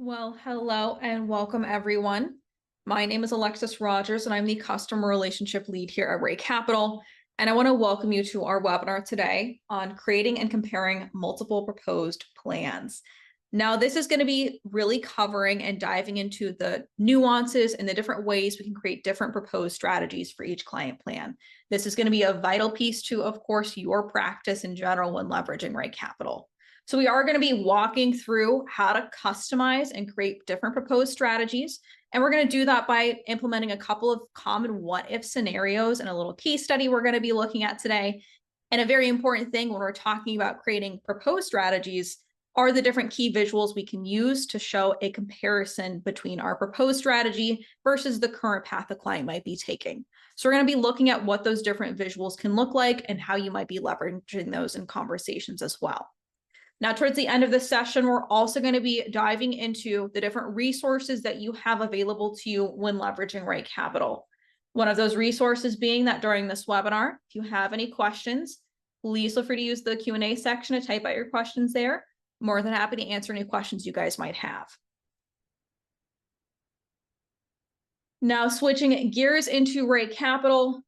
Well, hello and welcome everyone. My name is Alexis Rogers and I'm the Customer Relationship Lead here at RightCapital. And I want to welcome you to our webinar today on creating and comparing multiple proposed plans. Now, this is going to be really covering and diving into the nuances and the different ways we can create different proposed strategies for each client plan. This is going to be a vital piece to, of course, your practice in general when leveraging RightCapital. So we are going to be walking through how to customize and create different proposed strategies. And we're going to do that by implementing a couple of common what-if scenarios and a little case study we're going to be looking at today. And a very important thing when we're talking about creating proposed strategies are the different key visuals we can use to show a comparison between our proposed strategy versus the current path the client might be taking. So we're going to be looking at what those different visuals can look like and how you might be leveraging those in conversations as well. Now, towards the end of the session, we're also going to be diving into the different resources that you have available to you when leveraging RightCapital. One of those resources being that during this webinar, if you have any questions, please feel free to use the Q&A section to type out your questions there. More than happy to answer any questions you guys might have. Now, switching gears into RightCapital.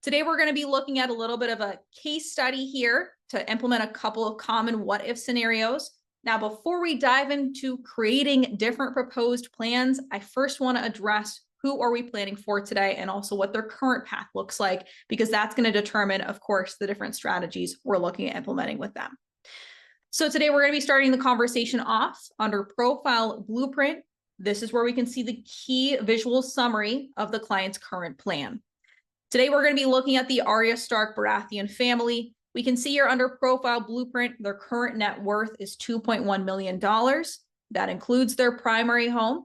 Today, we're going to be looking at a little bit of a case study here to implement a couple of common what-if scenarios. Now, before we dive into creating different proposed plans, I first want to address who are we planning for today and also what their current path looks like, because that's going to determine, of course, the different strategies we're looking at implementing with them. So today, we're going to be starting the conversation off under Profile Blueprint. This is where we can see the key visual summary of the client's current plan. Today, we're going to be looking at the Arya Stark Baratheon family. We can see here under Profile Blueprint, their current net worth is $2.1 million. That includes their primary home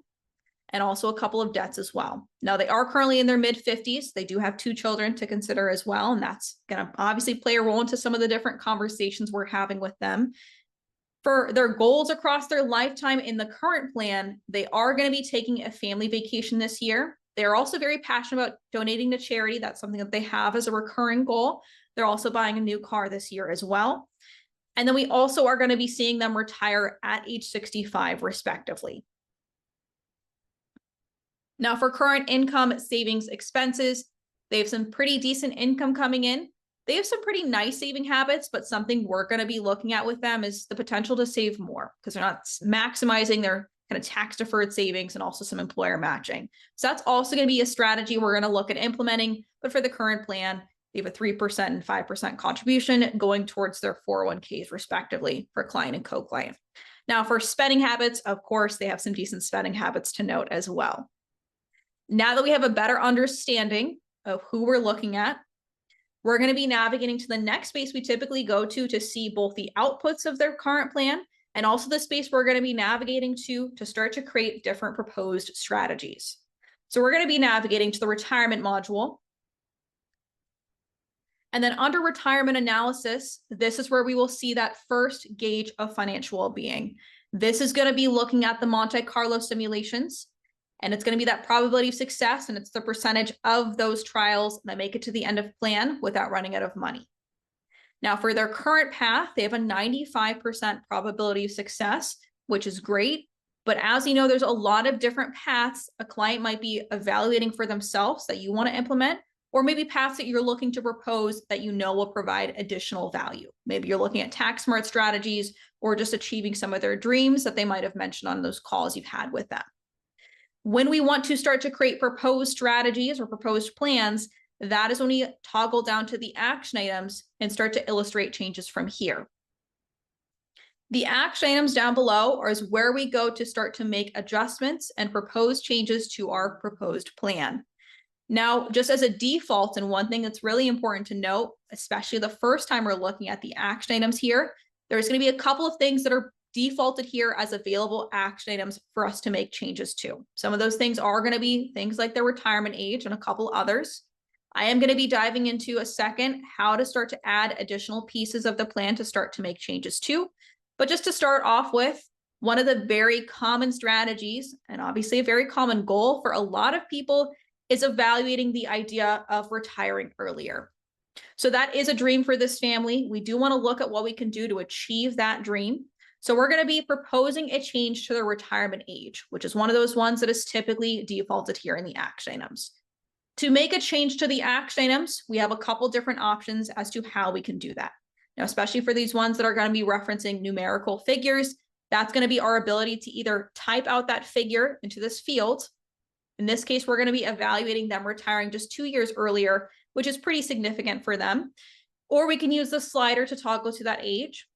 and also a couple of debts as well. Now, they are currently in their mid-50s. They do have 2 children to consider as well, and that's going to obviously play a role into some of the different conversations we're having with them. For their goals across their lifetime in the current plan, they are going to be taking a family vacation this year. They're also very passionate about donating to charity. That's something that they have as a recurring goal. They're also buying a new car this year as well. And then we also are going to be seeing them retire at age 65, respectively. Now, for current income, savings, expenses, they have some pretty decent income coming in. They have some pretty nice saving habits, but something we're going to be looking at with them is the potential to save more because they're not maximizing their kind of tax-deferred savings and also some employer matching. So that's also going to be a strategy we're going to look at implementing. But for the current plan, they have a 3% and 5% contribution going towards their 401ks, respectively, for client and co-client. Now, for spending habits, of course, they have some decent spending habits to note as well. Now that we have a better understanding of who we're looking at, we're going to be navigating to the next space we typically go to see both the outputs of their current plan and also the space we're going to be navigating to start to create different proposed strategies. So we're going to be navigating to the retirement module. And then under retirement analysis, this is where we will see that first gauge of financial well-being. This is going to be looking at the Monte Carlo simulations, and it's going to be that probability of success, and it's the percentage of those trials that make it to the end of plan without running out of money. Now, for their current path, they have a 95% probability of success, which is great. But as you know, there's a lot of different paths a client might be evaluating for themselves that you want to implement, or maybe paths that you're looking to propose that you know will provide additional value. Maybe you're looking at tax smart strategies or just achieving some of their dreams that they might have mentioned on those calls you've had with them. When we want to start to create proposed strategies or proposed plans, that is when we toggle down to the action items and start to illustrate changes from here. The action items down below is where we go to start to make adjustments and propose changes to our proposed plan. Now, just as a default, and one thing that's really important to note, especially the first time we're looking at the action items here, there's going to be a couple of things that are defaulted here as available action items for us to make changes to. Some of those things are going to be things like their retirement age and a couple others. I am going to be diving into a second how to start to add additional pieces of the plan to start to make changes to. But just to start off with, one of the very common strategies, and obviously a very common goal for a lot of people, is evaluating the idea of retiring earlier. So that is a dream for this family. We do want to look at what we can do to achieve that dream. So we're going to be proposing a change to the retirement age, which is one of those ones that is typically defaulted here in the action items. To make a change to the action items, we have a couple different options as to how we can do that. Now, especially for these ones that are going to be referencing numerical figures, that's going to be our ability to either type out that figure into this field. In this case, we're going to be evaluating them retiring just 2 years earlier, which is pretty significant for them. Or we can use the slider to toggle to that age.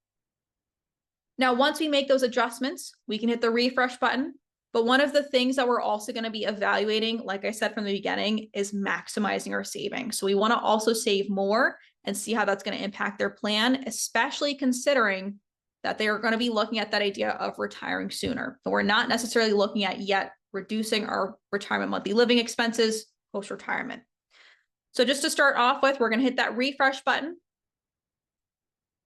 Now, once we make those adjustments, we can hit the refresh button. But one of the things that we're also going to be evaluating, like I said from the beginning, is maximizing our savings. So we want to also save more and see how that's going to impact their plan, especially considering that they are going to be looking at that idea of retiring sooner. But we're not necessarily looking at yet reducing our retirement monthly living expenses post-retirement. So just to start off with, we're going to hit that refresh button.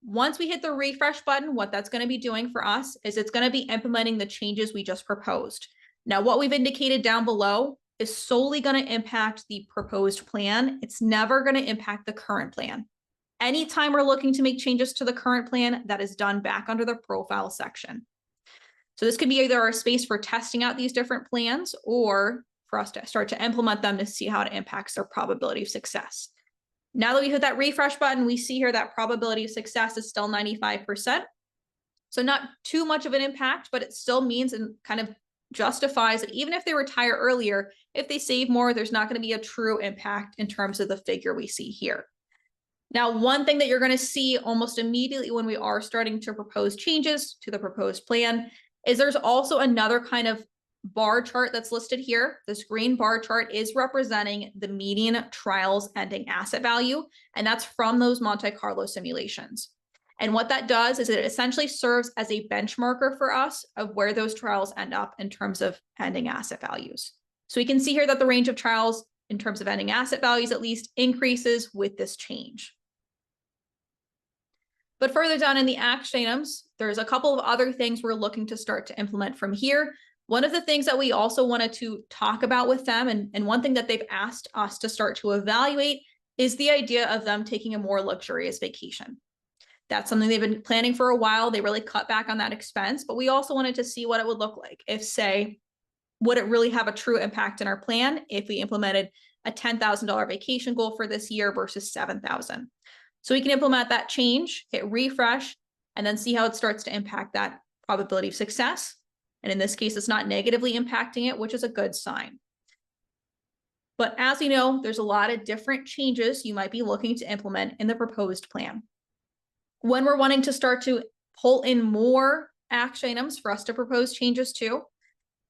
Once we hit the refresh button, what that's going to be doing for us is it's going to be implementing the changes we just proposed. Now, what we've indicated down below is solely going to impact the proposed plan. It's never going to impact the current plan. Anytime we're looking to make changes to the current plan, that is done back under the profile section. So this could be either our space for testing out these different plans or for us to start to implement them to see how it impacts their probability of success. Now that we hit that refresh button, we see here that probability of success is still 95%. So not too much of an impact, but it still means and kind of justifies that even if they retire earlier, if they save more, there's not going to be a true impact in terms of the figure we see here. Now, one thing that you're going to see almost immediately when we are starting to propose changes to the proposed plan is there's also another kind of bar chart that's listed here. This green bar chart is representing the median trials ending asset value, and that's from those Monte Carlo simulations. And what that does is it essentially serves as a benchmarker for us of where those trials end up in terms of ending asset values. So we can see here that the range of trials in terms of ending asset values at least increases with this change. But further down in the action items, there's a couple of other things we're looking to start to implement from here. One of the things that we also wanted to talk about with them, and one thing that they've asked us to start to evaluate, is the idea of them taking a more luxurious vacation. That's something they've been planning for a while. They really cut back on that expense, but we also wanted to see what it would look like if, say, would it really have a true impact in our plan if we implemented a $10,000 vacation goal for this year versus $7,000. So we can implement that change, hit refresh, and then see how it starts to impact that probability of success. And in this case, it's not negatively impacting it, which is a good sign. But as you know, there's a lot of different changes you might be looking to implement in the proposed plan. When we're wanting to start to pull in more action items for us to propose changes to,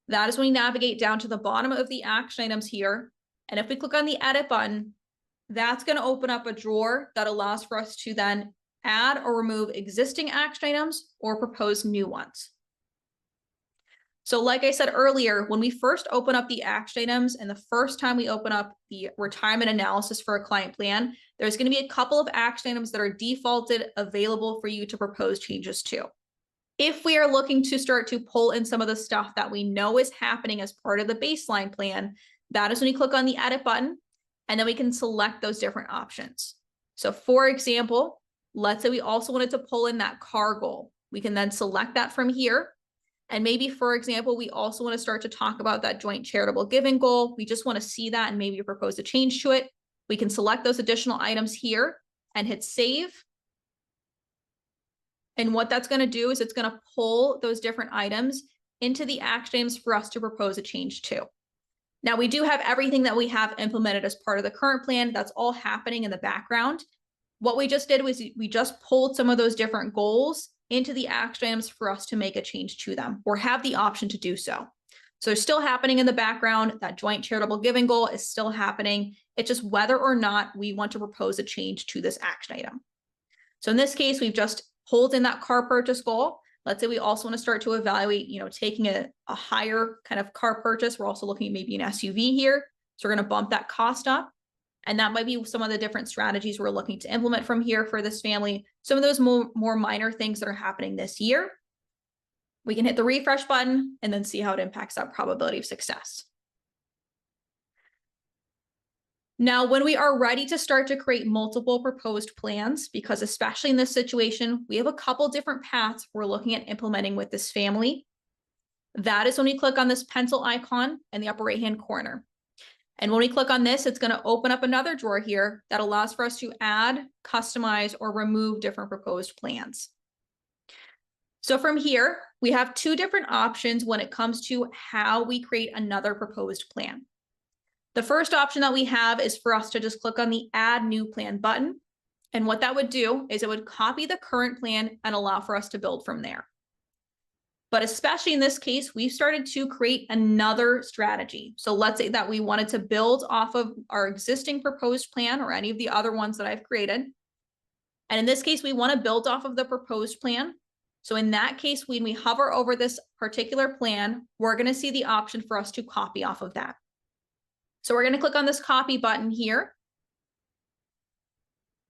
that is when we navigate down to the bottom of the action items here. And if we click on the edit button, that's going to open up a drawer that allows for us to then add or remove existing action items or propose new ones. So like I said earlier, when we first open up the action items and the first time we open up the retirement analysis for a client plan, there's going to be a couple of action items that are defaulted available for you to propose changes to. If we are looking to start to pull in some of the stuff that we know is happening as part of the baseline plan, that is when you click on the edit button, and then we can select those different options. So for example, let's say we also wanted to pull in that car goal. We can then select that from here. And maybe, for example, we also want to start to talk about that joint charitable giving goal. We just want to see that and maybe propose a change to it. We can select those additional items here and hit save. And what that's going to do is it's going to pull those different items into the action items for us to propose a change to. Now, we do have everything that we have implemented as part of the current plan. That's all happening in the background. What we just did was we just pulled some of those different goals into the action items for us to make a change to them or have the option to do so. So they're still happening in the background. That joint charitable giving goal is still happening. It's just whether or not we want to propose a change to this action item. So in this case, we've just pulled in that car purchase goal. Let's say we also want to start to evaluate, taking a higher kind of car purchase. We're also looking at maybe an SUV here. So we're going to bump that cost up. And that might be some of the different strategies we're looking to implement from here for this family. Some of those more minor things that are happening this year. We can hit the refresh button and then see how it impacts that probability of success. Now, when we are ready to start to create multiple proposed plans, because especially in this situation, we have a couple different paths we're looking at implementing with this family. That is when we click on this pencil icon in the upper right-hand corner. And when we click on this, it's going to open up another drawer here that allows for us to add, customize, or remove different proposed plans. So from here, we have two different options when it comes to how we create another proposed plan. The first option that we have is for us to just click on the Add New Plan button. And what that would do is it would copy the current plan and allow for us to build from there. But especially in this case, we've started to create another strategy. So let's say that we wanted to build off of our existing proposed plan or any of the other ones that I've created. And in this case, we want to build off of the proposed plan. So in that case, when we hover over this particular plan, we're going to see the option for us to copy off of that. So we're going to click on this copy button here.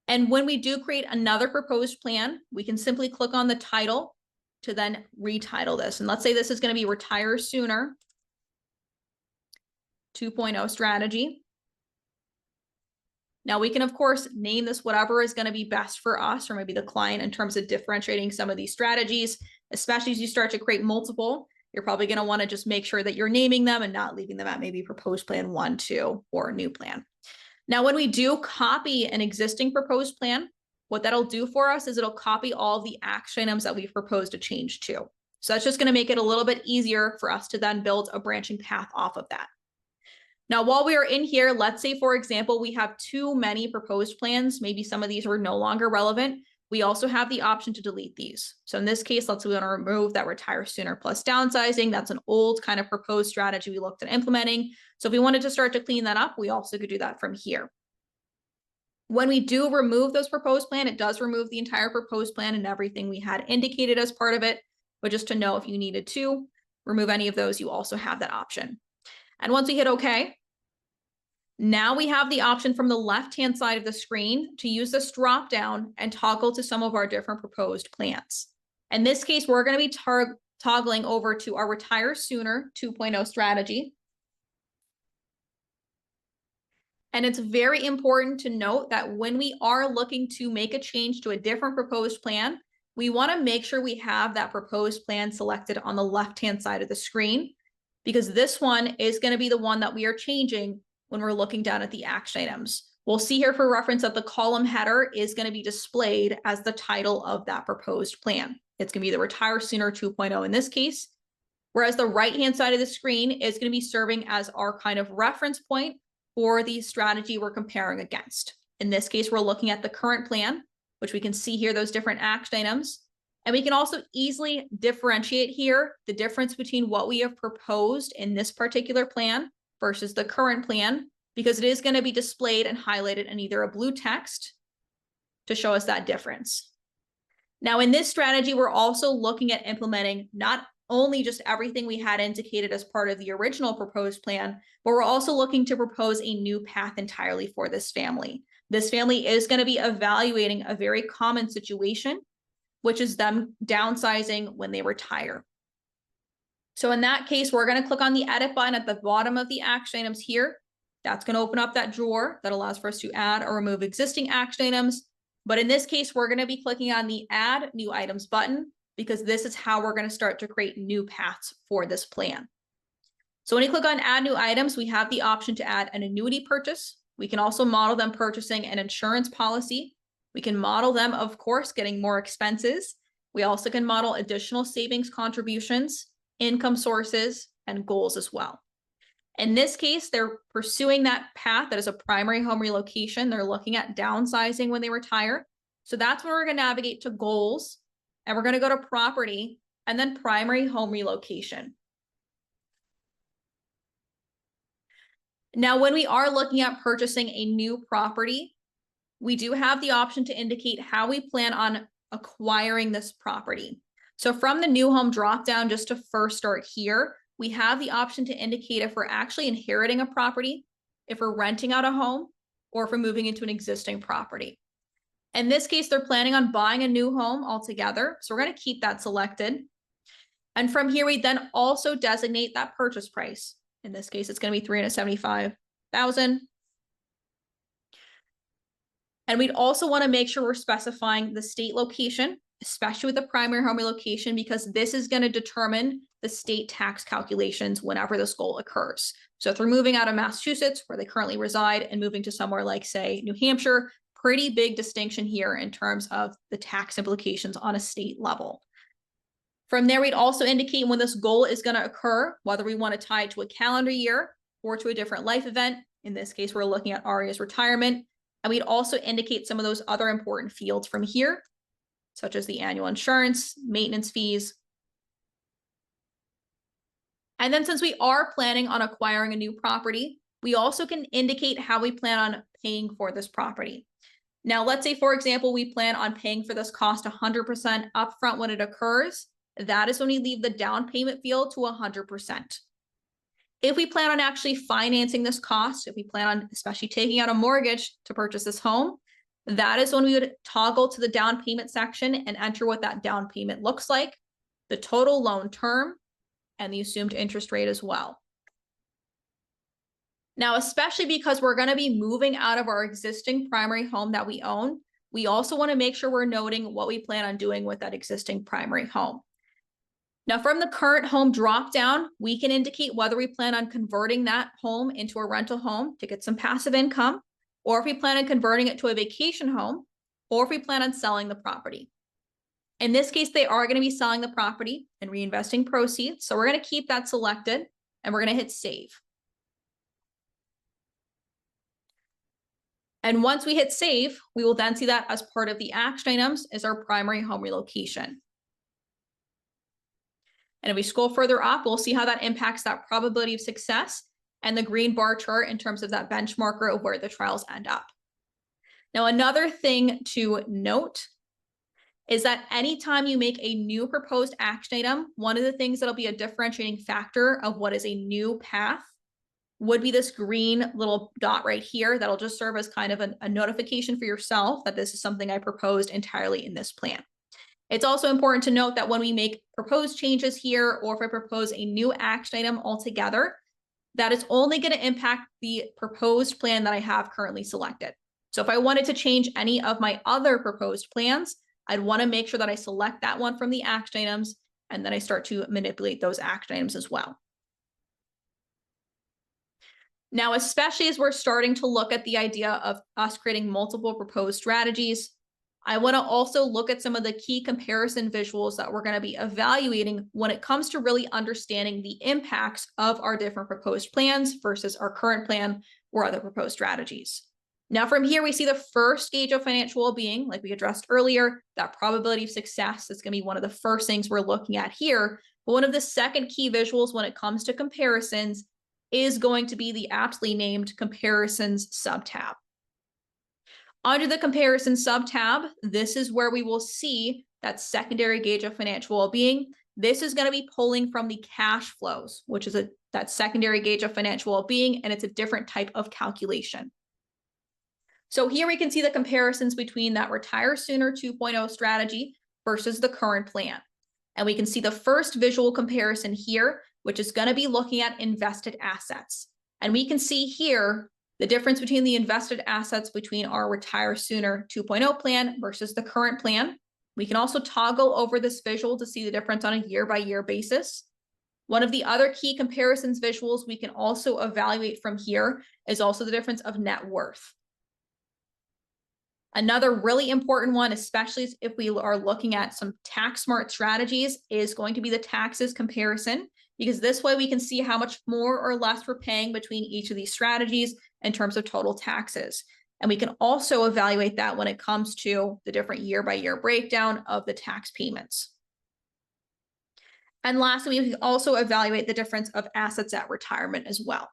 And when we do create another proposed plan, we can simply click on the title to then retitle this. And let's say this is going to be Retire Sooner 2.0 strategy. Now we can, of course, name this whatever is going to be best for us or maybe the client in terms of differentiating some of these strategies, especially as you start to create multiple. You're probably going to want to just make sure that you're naming them and not leaving them at maybe proposed plan 1, 2, or new plan. Now, when we do copy an existing proposed plan, what that'll do for us is it'll copy all the action items that we've proposed to change to. So that's just going to make it a little bit easier for us to then build a branching path off of that. Now, while we are in here, let's say, for example, we have too many proposed plans. Maybe some of these are no longer relevant. We also have the option to delete these. So in this case, let's say we want to remove that Retire Sooner plus downsizing. That's an old kind of proposed strategy we looked at implementing. So if we wanted to start to clean that up, we also could do that from here. When we do remove those proposed plan, it does remove the entire proposed plan and everything we had indicated as part of it. But just to know, if you needed to remove any of those, you also have that option. And once we hit OK, now we have the option from the left-hand side of the screen to use this drop down and toggle to some of our different proposed plans. In this case, we're going to be toggling over to our Retire Sooner 2.0 strategy. And it's very important to note that when we are looking to make a change to a different proposed plan, we want to make sure we have that proposed plan selected on the left-hand side of the screen, because this one is going to be the one that we are changing when we're looking down at the action items. We'll see here for reference that the column header is going to be displayed as the title of that proposed plan. It's going to be the Retire Sooner 2.0 in this case, whereas the right-hand side of the screen is going to be serving as our kind of reference point for the strategy we're comparing against. In this case, we're looking at the current plan, which we can see here, those different action items. And we can also easily differentiate here the difference between what we have proposed in this particular plan versus the current plan, because it is going to be displayed and highlighted in either a blue text to show us that difference. Now, in this strategy, we're also looking at implementing not only just everything we had indicated as part of the original proposed plan, but we're also looking to propose a new path entirely for this family. This family is going to be evaluating a very common situation, which is them downsizing when they retire. So in that case, we're going to click on the edit button at the bottom of the action items here. That's going to open up that drawer that allows for us to add or remove existing action items. But in this case, we're going to be clicking on the Add New Items button, because this is how we're going to start to create new paths for this plan. So when you click on Add New Items, we have the option to add an annuity purchase. We can also model them purchasing an insurance policy. We can model them, of course, getting more expenses. We also can model additional savings contributions, income sources, and goals as well. In this case, they're pursuing that path that is a primary home relocation. They're looking at downsizing when they retire. So that's where we're going to navigate to goals, and we're going to go to property and then primary home relocation. Now, when we are looking at purchasing a new property, we do have the option to indicate how we plan on acquiring this property. So from the new home dropdown, just to first start here, we have the option to indicate if we're actually inheriting a property, if we're renting out a home, or if we're moving into an existing property. In this case, they're planning on buying a new home altogether. So we're going to keep that selected. And from here, we then also designate that purchase price. In this case, it's going to be $375,000. And we'd also want to make sure we're specifying the state location, especially with the primary home relocation, because this is going to determine the state tax calculations whenever this goal occurs. So if they're moving out of Massachusetts, where they currently reside, and moving to somewhere like, say, New Hampshire, pretty big distinction here in terms of the tax implications on a state level. From there, we'd also indicate when this goal is going to occur, whether we want to tie it to a calendar year or to a different life event. In this case, we're looking at Aria's retirement. And we'd also indicate some of those other important fields from here, such as the annual insurance, maintenance fees. And then since we are planning on acquiring a new property, we also can indicate how we plan on paying for this property. Now, let's say, for example, we plan on paying for this cost 100% upfront when it occurs. That is when we leave the down payment field to 100%. If we plan on actually financing this cost, if we plan on especially taking out a mortgage to purchase this home, that is when we would toggle to the down payment section and enter what that down payment looks like, the total loan term, and the assumed interest rate as well. Now, especially because we're going to be moving out of our existing primary home that we own, we also want to make sure we're noting what we plan on doing with that existing primary home. Now, from the current home dropdown, we can indicate whether we plan on converting that home into a rental home to get some passive income, or if we plan on converting it to a vacation home, or if we plan on selling the property. In this case, they are going to be selling the property and reinvesting proceeds. So we're going to keep that selected and we're going to hit save. And once we hit save, we will then see that as part of the action items is our primary home relocation. And if we scroll further up, we'll see how that impacts that probability of success and the green bar chart in terms of that benchmarker of where the trials end up. Now, another thing to note is that anytime you make a new proposed action item, one of the things that'll be a differentiating factor of what is a new path would be this green little dot right here that'll just serve as kind of a notification for yourself that this is something I proposed entirely in this plan. It's also important to note that when we make proposed changes here, or if I propose a new action item altogether, that is only going to impact the proposed plan that I have currently selected. So if I wanted to change any of my other proposed plans, I'd want to make sure that I select that one from the action items, and then I start to manipulate those action items as well. Now, especially as we're starting to look at the idea of us creating multiple proposed strategies, I want to also look at some of the key comparison visuals that we're going to be evaluating when it comes to really understanding the impacts of our different proposed plans versus our current plan or other proposed strategies. Now, from here, we see the first gauge of financial well-being, like we addressed earlier, that probability of success is going to be one of the first things we're looking at here. But one of the second key visuals when it comes to comparisons is going to be the aptly named comparisons subtab. Under the comparison subtab, this is where we will see that secondary gauge of financial well-being. This is going to be pulling from the cash flows, which is that secondary gauge of financial well-being, and it's a different type of calculation. So here we can see the comparisons between that Retire Sooner 2.0 strategy versus the current plan. And we can see the first visual comparison here, which is going to be looking at invested assets. And we can see here the difference between the invested assets between our Retire Sooner 2.0 plan versus the current plan. We can also toggle over this visual to see the difference on a year-by-year basis. One of the other key comparisons visuals we can also evaluate from here is also the difference of net worth. Another really important one, especially if we are looking at some tax smart strategies, is going to be the taxes comparison, because this way we can see how much more or less we're paying between each of these strategies in terms of total taxes. And we can also evaluate that when it comes to the different year-by-year breakdown of the tax payments. And lastly, we can also evaluate the difference of assets at retirement as well.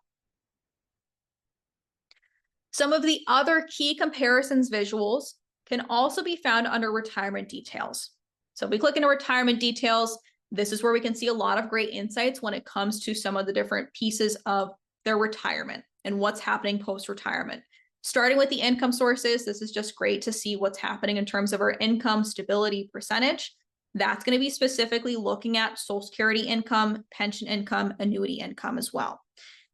Some of the other key comparisons visuals can also be found under retirement details. So if we click into retirement details, this is where we can see a lot of great insights when it comes to some of the different pieces of their retirement and what's happening post-retirement. Starting with the income sources, this is just great to see what's happening in terms of our income stability percentage. That's going to be specifically looking at Social Security income, pension income, annuity income as well.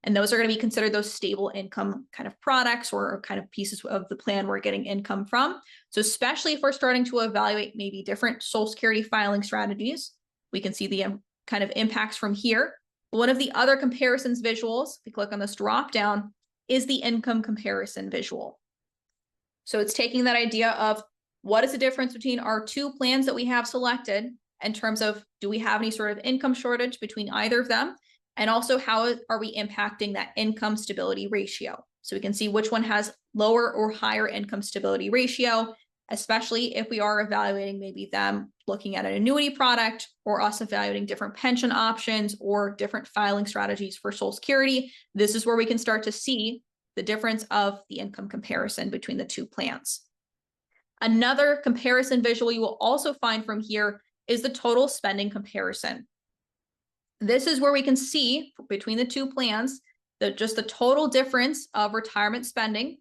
And those are going to be considered those stable income kind of products or kind of pieces of the plan we're getting income from. So especially if we're starting to evaluate maybe different Social Security filing strategies, we can see the kind of impacts from here. One of the other comparisons visuals, if we click on this drop down, is the income comparison visual. So it's taking that idea of what is the difference between our two plans that we have selected in terms of, do we have any sort of income shortage between either of them? And also, how are we impacting that income stability ratio? So we can see which one has lower or higher income stability ratio, especially if we are evaluating maybe them looking at an annuity product or us evaluating different pension options or different filing strategies for Social Security. This is where we can start to see the difference of the income comparison between the two plans. Another comparison visual you will also find from here is the total spending comparison. This is where we can see between the two plans just the total difference of retirement spending.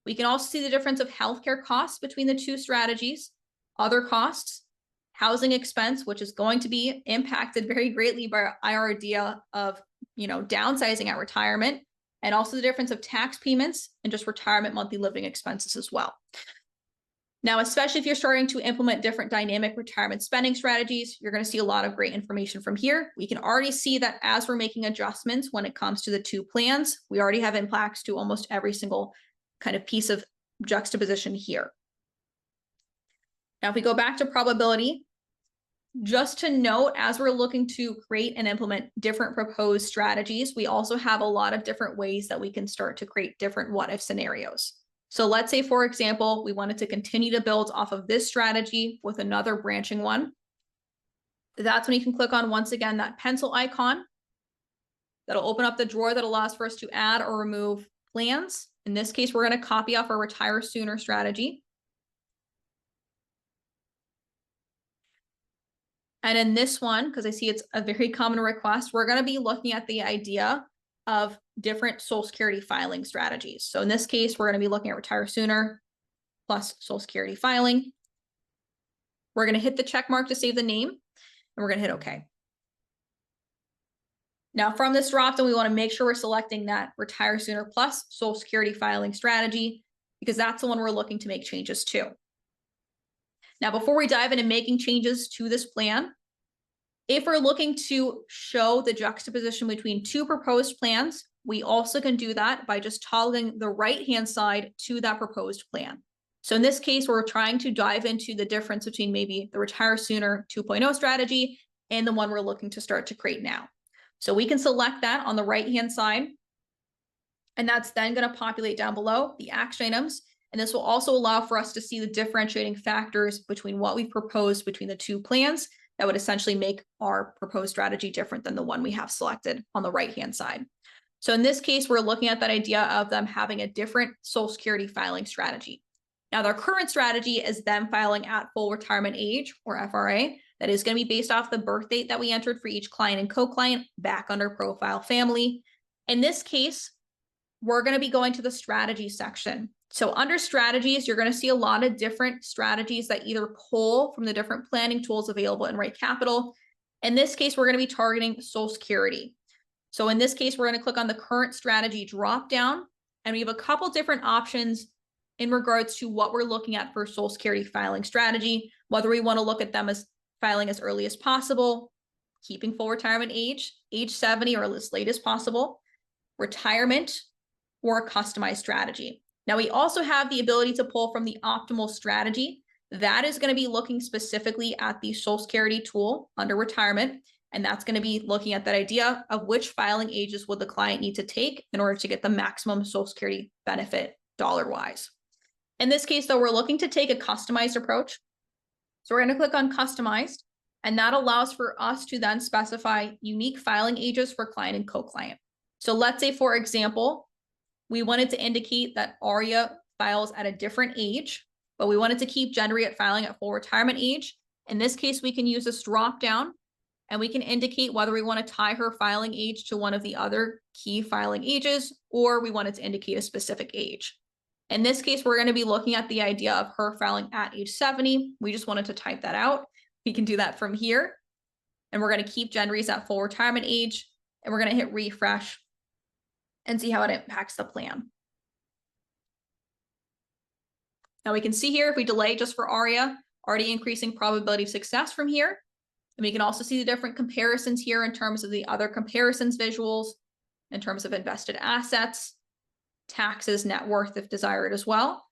We can also see the difference of healthcare costs between the two strategies, other costs, housing expense, which is going to be impacted very greatly by our idea of, downsizing at retirement, and also the difference of tax payments and just retirement monthly living expenses as well. Now, especially if you're starting to implement different dynamic retirement spending strategies, you're going to see a lot of great information from here. We can already see that as we're making adjustments when it comes to the two plans, we already have impacts to almost every single kind of piece of juxtaposition here. Now, if we go back to probability, just to note, as we're looking to create and implement different proposed strategies, we also have a lot of different ways that we can start to create different what-if scenarios. So let's say, for example, we wanted to continue to build off of this strategy with another branching one. That's when you can click on, once again, that pencil icon. That'll open up the drawer that allows for us to add or remove plans. In this case, we're going to copy off our retire sooner strategy. And in this one, because I see it's a very common request, we're going to be looking at the idea of different Social Security filing strategies. So in this case, we're going to be looking at retire sooner plus Social Security filing. We're going to hit the check mark to save the name, and we're going to hit OK. Now from this dropdown, we want to make sure we're selecting that retire sooner plus Social Security filing strategy, because that's the one we're looking to make changes to. Now, before we dive into making changes to this plan, if we're looking to show the juxtaposition between two proposed plans, we also can do that by just toggling the right-hand side to that proposed plan. So in this case, we're trying to dive into the difference between maybe the retire sooner 2.0 strategy and the one we're looking to start to create now. So we can select that on the right-hand side, and that's then going to populate down below the action items. And this will also allow for us to see the differentiating factors between what we've proposed between the two plans that would essentially make our proposed strategy different than the one we have selected on the right-hand side. So in this case, we're looking at that idea of them having a different Social Security filing strategy. Now, their current strategy is them filing at full retirement age, or FRA. That is going to be based off the birth date that we entered for each client and co-client back under profile family. In this case, we're going to be going to the strategy section. So under strategies, you're going to see a lot of different strategies that either pull from the different planning tools available in RightCapital. In this case, we're going to be targeting Social Security. So in this case, we're going to click on the current strategy drop down, and we have a couple different options in regards to what we're looking at for Social Security filing strategy, whether we want to look at them as filing as early as possible, keeping full retirement age 70 or as late as possible, retirement, or a customized strategy. Now, we also have the ability to pull from the optimal strategy. That is going to be looking specifically at the Social Security tool under retirement. And that's going to be looking at that idea of which filing ages would the client need to take in order to get the maximum Social Security benefit dollar-wise. In this case, though, we're looking to take a customized approach. So we're going to click on customized, and that allows for us to then specify unique filing ages for client and co-client. So let's say, for example, we wanted to indicate that Aria files at a different age, but we wanted to keep Gendry filing at full retirement age. In this case, we can use this drop down, and we can indicate whether we want to tie her filing age to one of the other key filing ages, or we wanted to indicate a specific age. In this case, we're going to be looking at the idea of her filing at age 70. We just wanted to type that out. We can do that from here. And we're going to keep Gendry's at full retirement age, and we're going to hit refresh. and see how it impacts the plan. Now we can see here, if we delay just for ARIA, already increasing probability of success from here. And we can also see the different comparisons here in terms of the other comparisons visuals, in terms of invested assets, taxes, net worth if desired as well,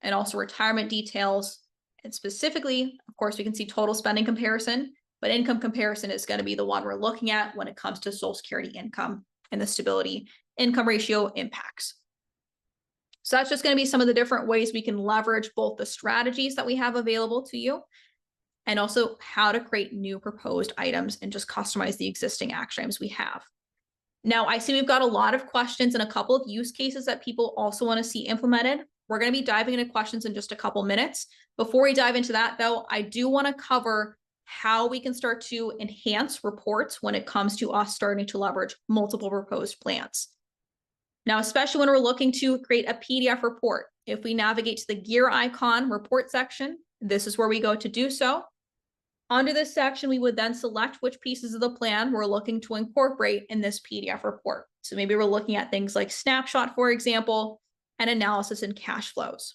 and also retirement details. And specifically, of course, we can see total spending comparison, but income comparison is going to be the one we're looking at when it comes to Social Security income and the stability income ratio impacts. So that's just going to be some of the different ways we can leverage both the strategies that we have available to you and also how to create new proposed items and just customize the existing action items we have. Now, I see we've got a lot of questions and a couple of use cases that people also want to see implemented. We're going to be diving into questions in just a couple minutes. Before we dive into that, though, I do want to cover how we can start to enhance reports when it comes to us starting to leverage multiple proposed plans. Now, especially when we're looking to create a PDF report, if we navigate to the gear icon report section, this is where we go to do so. Under this section, we would then select which pieces of the plan we're looking to incorporate in this PDF report. So maybe we're looking at things like snapshot, for example, and analysis and cash flows.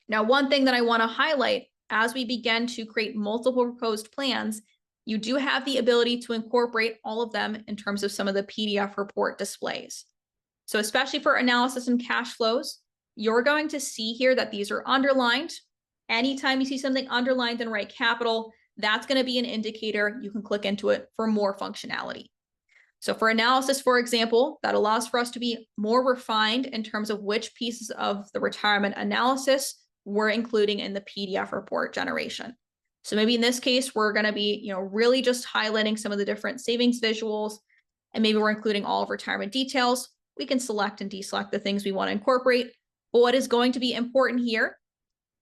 Now, one thing that I want to highlight as we begin to create multiple proposed plans, you do have the ability to incorporate all of them in terms of some of the PDF report displays. So especially for analysis and cash flows, you're going to see here that these are underlined. Anytime you see something underlined in RightCapital, that's going to be an indicator. You can click into it for more functionality. So for analysis, for example, that allows for us to be more refined in terms of which pieces of the retirement analysis we're including in the PDF report generation. So maybe in this case, we're going to be, really just highlighting some of the different savings visuals, and maybe we're including all of retirement details. We can select and deselect the things we want to incorporate. But what is going to be important here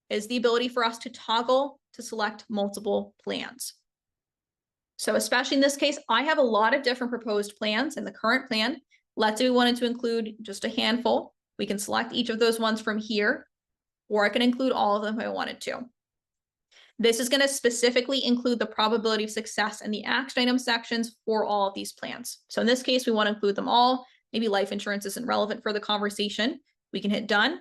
is the ability for us to toggle to select multiple plans. So especially in this case, I have a lot of different proposed plans in the current plan. Let's say we wanted to include just a handful. We can select each of those ones from here, or I can include all of them if I wanted to. This is going to specifically include the probability of success in the action item sections for all of these plans. So in this case, we want to include them all. Maybe life insurance isn't relevant for the conversation. We can hit done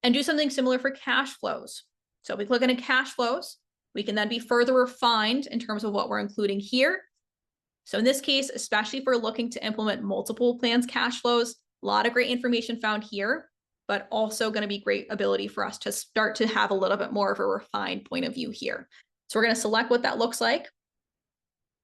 and do something similar for cash flows. So if we click into cash flows, we can then be further refined in terms of what we're including here. So in this case, especially if we're looking to implement multiple plans cash flows, a lot of great information found here, but also going to be great ability for us to start to have a little bit more of a refined point of view here. So we're going to select what that looks like.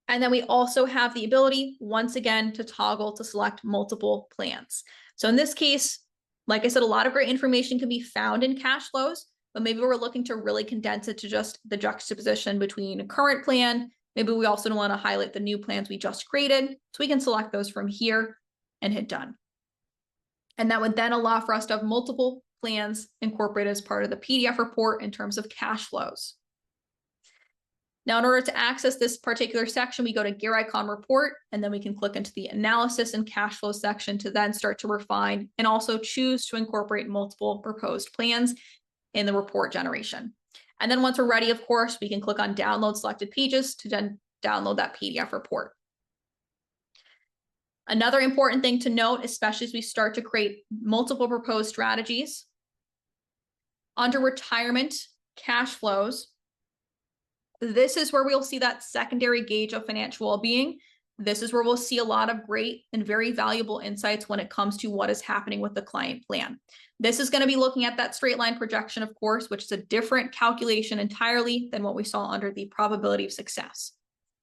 And then we also have the ability, once again, to toggle to select multiple plans. So in this case, like I said, a lot of great information can be found in cash flows, but maybe we're looking to really condense it to just the juxtaposition between a current plan. Maybe we also want to highlight the new plans we just created. So we can select those from here and hit done. And that would then allow for us to have multiple plans incorporated as part of the PDF report in terms of cash flows. Now, in order to access this particular section, we go to gear icon report, and then we can click into the analysis and cash flow section to then start to refine and also choose to incorporate multiple proposed plans in the report generation. And then once we're ready, of course, we can click on download selected pages to then download that PDF report. Another important thing to note, especially as we start to create multiple proposed strategies, under retirement cash flows, this is where we'll see that secondary gauge of financial well-being. This is where we'll see a lot of great and very valuable insights when it comes to what is happening with the client plan. This is going to be looking at that straight line projection, of course, which is a different calculation entirely than what we saw under the probability of success.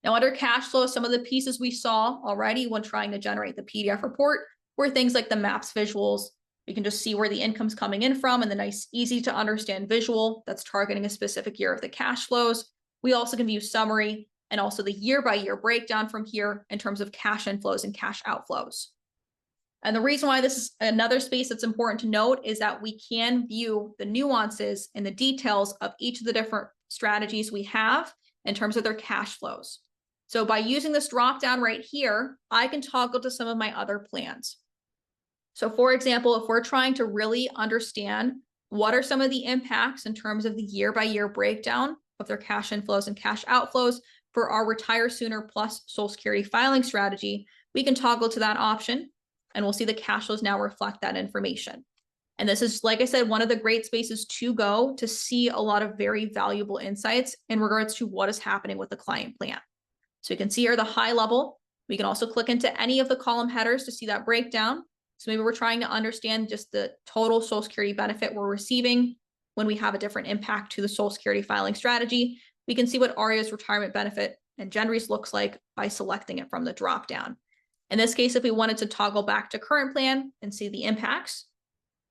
Now, under cash flow, some of the pieces we saw already when trying to generate the PDF report were things like the maps visuals. We can just see where the income's coming in from and the nice, easy to understand visual that's targeting a specific year of the cash flows. We also can view summary and also the year-by-year breakdown from here in terms of cash inflows and cash outflows. And the reason why this is another space that's important to note is that we can view the nuances and the details of each of the different strategies we have in terms of their cash flows. So by using this drop-down right here, I can toggle to some of my other plans. So for example, if we're trying to really understand what are some of the impacts in terms of the year-by-year breakdown of their cash inflows and cash outflows for our Retire Sooner plus Social Security filing strategy, we can toggle to that option. and we'll see the cash flows now reflect that information. And this is, like I said, one of the great spaces to go to see a lot of very valuable insights in regards to what is happening with the client plan. So you can see here the high level. We can also click into any of the column headers to see that breakdown. So maybe we're trying to understand just the total Social Security benefit we're receiving when we have a different impact to the Social Security filing strategy. We can see what ARIA's retirement benefit and GenRE's looks like by selecting it from the dropdown. In this case, if we wanted to toggle back to current plan and see the impacts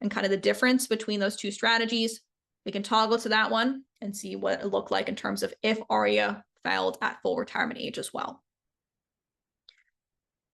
and kind of the difference between those two strategies, we can toggle to that one and see what it looked like in terms of if ARIA filed at full retirement age as well.